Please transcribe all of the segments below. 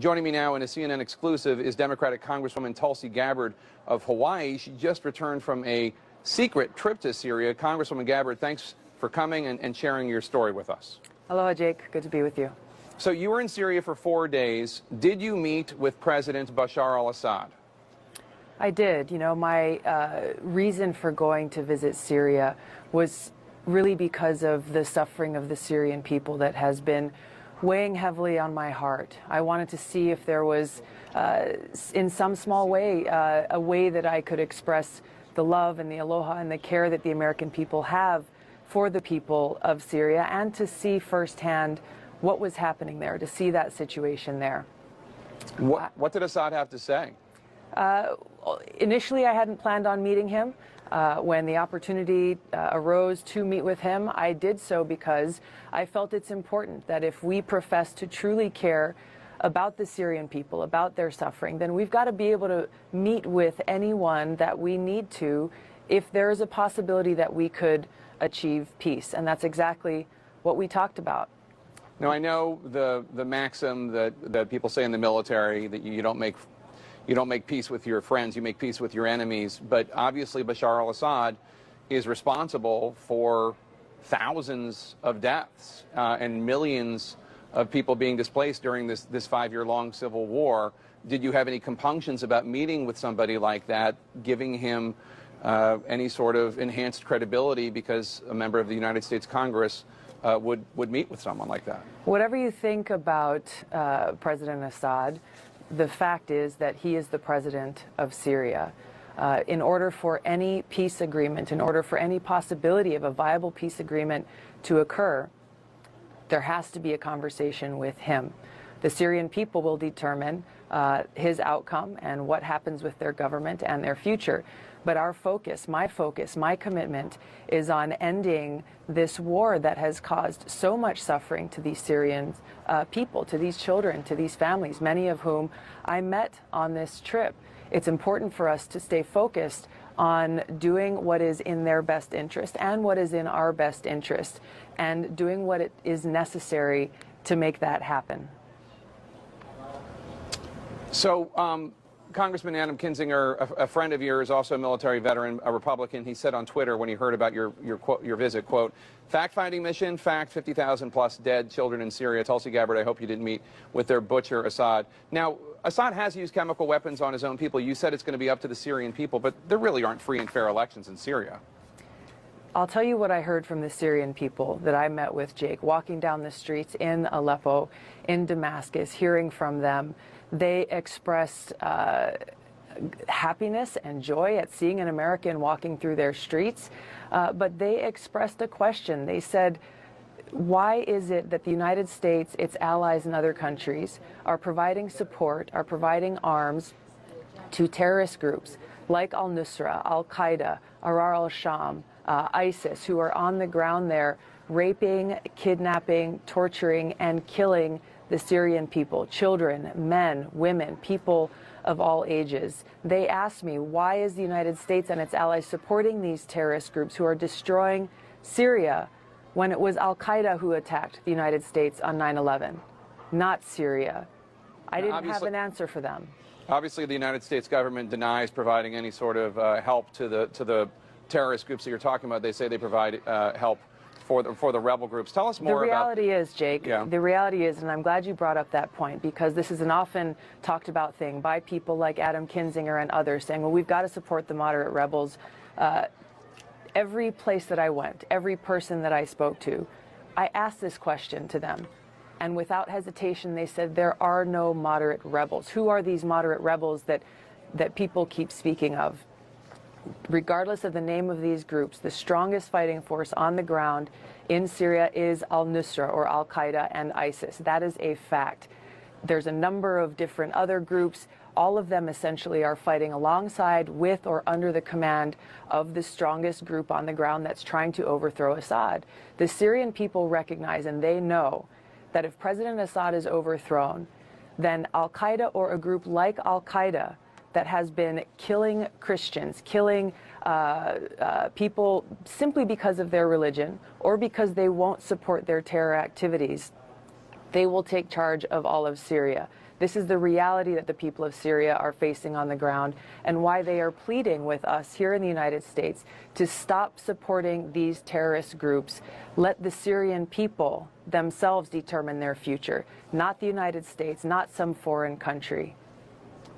Joining me now in a CNN exclusive is Democratic Congresswoman Tulsi Gabbard of Hawaii. She just returned from a secret trip to Syria. Congresswoman Gabbard, thanks for coming and sharing your story with us. Aloha, Jake. Good to be with you. So you were in Syria for 4 days. Did you meet with President Bashar al-Assad? I did. You know, my reason for going to visit Syria was really because of the suffering of the Syrian people that has been weighing heavily on my heart. I wanted to see if there was, in some small way, a way that I could express the love and the aloha and the care that the American people have for the people of Syria, and to see firsthand what was happening there, to see that situation there. What did Assad have to say? Initially, I hadn't planned on meeting him. When the opportunity arose to meet with him, I did so because I felt it's important that if we profess to truly care about the Syrian people, about their suffering, then we've got to be able to meet with anyone that we need to if there is a possibility that we could achieve peace. And that's exactly what we talked about. Now, I know the maxim that people say in the military, that you don't make peace with your friends, you make peace with your enemies. But obviously Bashar al-Assad is responsible for thousands of deaths and millions of people being displaced during this 5-year-long civil war. Did you have any compunctions about meeting with somebody like that, giving him any sort of enhanced credibility because a member of the United States Congress would meet with someone like that? Whatever you think about President Assad, the fact is that he is the president of Syria. In order for any peace agreement, in order for any possibility of a viable peace agreement to occur, there has to be a conversation with him. The Syrian people will determine his outcome and what happens with their government and their future. But our focus, my commitment is on ending this war that has caused so much suffering to these Syrian people, to these children, to these families, many of whom I met on this trip. It's important for us to stay focused on doing what is in their best interest and what is in our best interest, and doing what is necessary to make that happen. So, Congressman Adam Kinzinger, a friend of yours, also a military veteran, a Republican, he said on Twitter when he heard about your visit, quote, "Fact-finding mission, fact, 50,000 plus dead children in Syria." Tulsi Gabbard, I hope you didn't meet with their butcher, Assad. Now, Assad has used chemical weapons on his own people. You said it's going to be up to the Syrian people, but there really aren't free and fair elections in Syria. I'll tell you what I heard from the Syrian people that I met with, Jake, walking down the streets in Aleppo, in Damascus, hearing from them. They expressed happiness and joy at seeing an American walking through their streets, but they expressed a question. They said, why is it that the United States, its allies and other countries are providing support, are providing arms to terrorist groups like al-Nusra, al-Qaeda, Arar al-Sham, ISIS, who are on the ground there raping, kidnapping, torturing, and killing the Syrian people, children, men, women, people of all ages. They asked me, why is the United States and its allies supporting these terrorist groups who are destroying Syria when it was al-Qaeda who attacked the United States on 9/11, not Syria? I didn't have an answer for them. Obviously, the United States government denies providing any sort of help to the terrorist groups that you're talking about. They say they provide help for the rebel groups. Tell us more about... The reality is, Jake, the reality is, and I'm glad you brought up that point, because this is an often talked about thing by people like Adam Kinzinger and others, saying, well, we've got to support the moderate rebels. Every place that I went, every person that I spoke to, I asked this question to them. And without hesitation, they said, there are no moderate rebels. Who are these moderate rebels that people keep speaking of? Regardless of the name of these groups, the strongest fighting force on the ground in Syria is al-Nusra or al-Qaeda and ISIS. That is a fact. There's a number of different other groups. All of them essentially are fighting alongside, with, or under the command of the strongest group on the ground that's trying to overthrow Assad. The Syrian people recognize, and they know, that if President Assad is overthrown, then al-Qaeda or a group like al-Qaeda that has been killing Christians, killing people simply because of their religion or because they won't support their terror activities, they will take charge of all of Syria. This is the reality that the people of Syria are facing on the ground, and why they are pleading with us here in the United States to stop supporting these terrorist groups. Let the Syrian people themselves determine their future, not the United States, not some foreign country.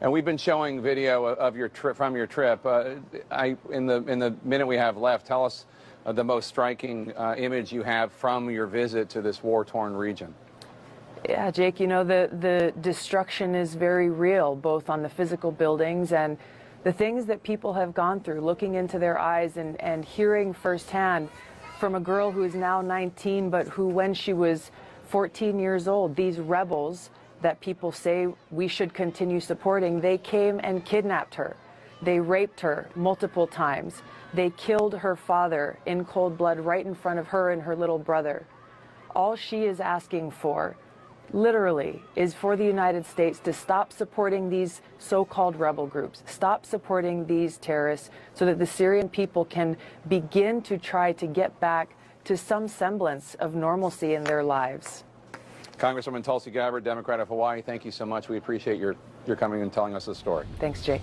And we've been showing video of your trip, from your trip. In the minute we have left, tell us the most striking image you have from your visit to this war-torn region. Yeah, Jake, you know, the destruction is very real, both on the physical buildings and the things that people have gone through, looking into their eyes and hearing firsthand from a girl who is now 19, but who, when she was 14 years old, these rebels that people say we should continue supporting, they came and kidnapped her. They raped her multiple times. They killed her father in cold blood right in front of her and her little brother. All she is asking for, literally, is for the United States to stop supporting these so-called rebel groups, stop supporting these terrorists, so that the Syrian people can begin to try to get back to some semblance of normalcy in their lives. Congresswoman Tulsi Gabbard, Democrat of Hawaii, thank you so much. We appreciate your coming and telling us this story. Thanks, Jake.